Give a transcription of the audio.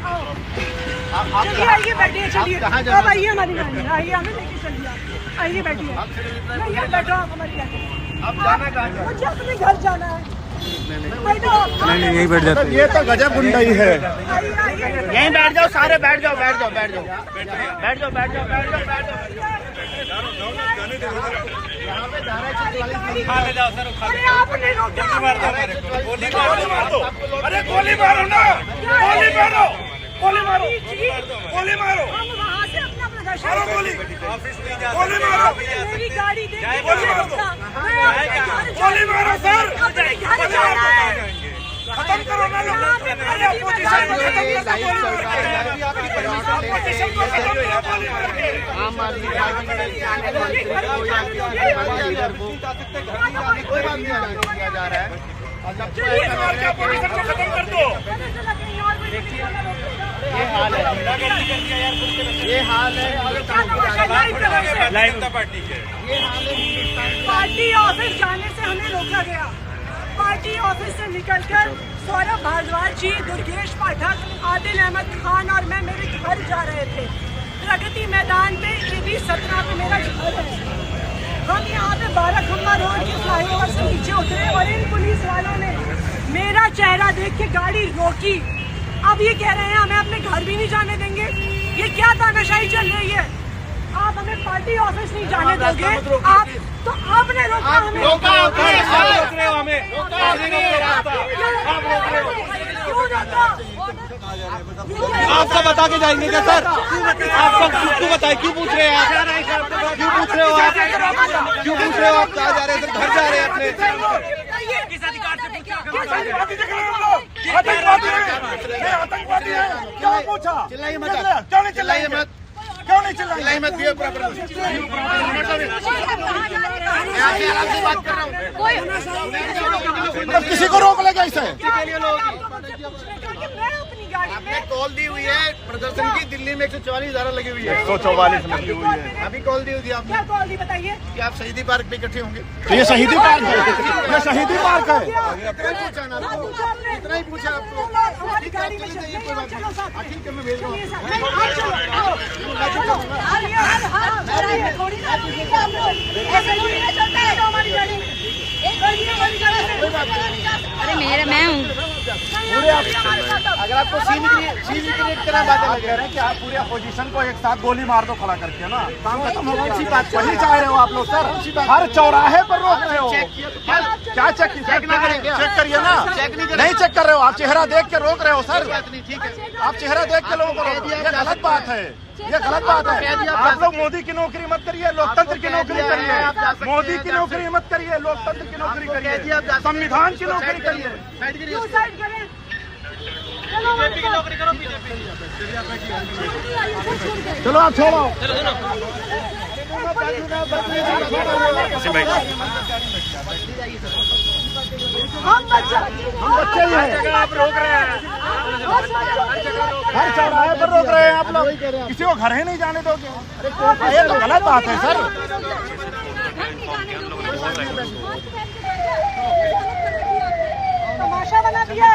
चलिए आइए बैठिए, चलिए अब आइए हमारी गाड़ी में, आइए हमें लेके चलिए, आइए बैठिए, नहीं बैठो आप हमारी गाड़ी में। अब जाना कहाँ है? मुझे अपने घर जाना है। नहीं यहीं बैठ जाते। ये तो गजब गुंडाई है। यहीं बैठ जाओ, सारे बैठ जाओ, बैठ जाओ, बैठ जाओ, बैठ जाओ, बैठ जाओ, बैठ जाओ, बैठ जाओ। अरे आपने रोका, गोली मार दो, अरे गोली मारो ना, गोली मारो, गोली मारो, गोली मारो, हम वहाँ से अपना प्रदर्शन मारो गोली, गोली मारो, मेरी गाड़ी देख के गोली मारो, गोली मारो सर, घर जाना है। खत्म करो ना लोग, अरे अपोजिशन को खत्म करो, अपोजिशन को खत्म करो, आम आदमी पार्टी कोई बात नहीं किया जा रहा है। अपोजिशन को खत्म कर दो। ये हाल है, ये हाल है पार्टी के, ये हाल है। पार्टी ऑफिस जाने से हमें रोका गया। पार्टी ऑफिस से निकलकर सौरभ भारद्वाज जी, दुर्गेश पाठक, आदिल अहमद खान और मैं मेरे घर जा रहे थे। प्रगति मैदान पे AB 17 पे मेरा घर है। हम यहाँ पे 12 खम्बा रोड के फ्लाईओवर से नीचे उतरे और इन पुलिस वालों ने मेरा चेहरा देख के गाड़ी रोकी। अब ये कह रहे हैं हमें अपने घर भी नहीं जाने देंगे। ये क्या तानाशाही चल रही है? आप हमें पार्टी ऑफिस नहीं जाने दोगे? आप तो आपने रोका हमें, रोका आपने, आप रोक रहे हो हमें, क्यों रोका? आपका बता के जाएंगे क्या सर? आपका क्यों बताए? क्यों पूछ रहे हैं आप? क्यों पूछ रहे हो आप? क्यों पूछ रहे हो आप? कहाँ जा रहे हैं? घर जा रहे हैं अपने? किस अधिकार से आतंकवादी है, क्या पूछा? चिल्लाइए मत, क्यों नहीं चिल्लाइए मत, क्यों नहीं चिल्लाइए मत, दिए पूरा कोई किसी को रोक लेगा इसे? आपने कॉल दी हुई है प्रदर्शन की, दिल्ली में 144 धारा लगी हुई है, 144 लगी हुई है। अभी कॉल दी हुई थी आपने क्या कॉल दी बताइए? कि आप शहीदी पार्क पे इकट्ठे होंगे। तो ये शहीदी पार्क है, ये शहीदी पार्क है। पूछा ना आपको, इतना ही पूछा आपको। हमारी गाड़ी में चलिए, चलो साथ। ठीक है, मैं भेज रहा हूँ। अरे मैं हूँ। अगर आपको सीन की तरह बातें लग रहे हैं कि आप पूरे अपोजिशन को एक साथ गोली मार दो खड़ा करके ना, काम खत्म होगा। इसी बात वही चाह रहे हो आप लोग सर? हर चौराहे पर रोक रहे हो। क्या चेक करिए ना, नहीं चेक कर रहे हो आप, चेहरा देख के रोक रहे हो सर। आप चेहरा देख के लोगों को रोक रहे हो, ये गलत बात है, ये गलत बात है। आप लोग मोदी की नौकरी मत करिए, लोकतंत्र की नौकरी करिए। मोदी की नौकरी मत करिए, लोकतंत्र की नौकरी करिए, संविधान की नौकरी करिए। बीजेपी की नौकरी करो, चलो आप छोड़ो। हम बच्चे ही हैं। आप रोक रहे हैं, हर चौराहे पर रोक रहे हैं आप लोग, किसी को घर ही नहीं जाने दोगे। ये तो गलत बात है सर। तमाशा बना दिया।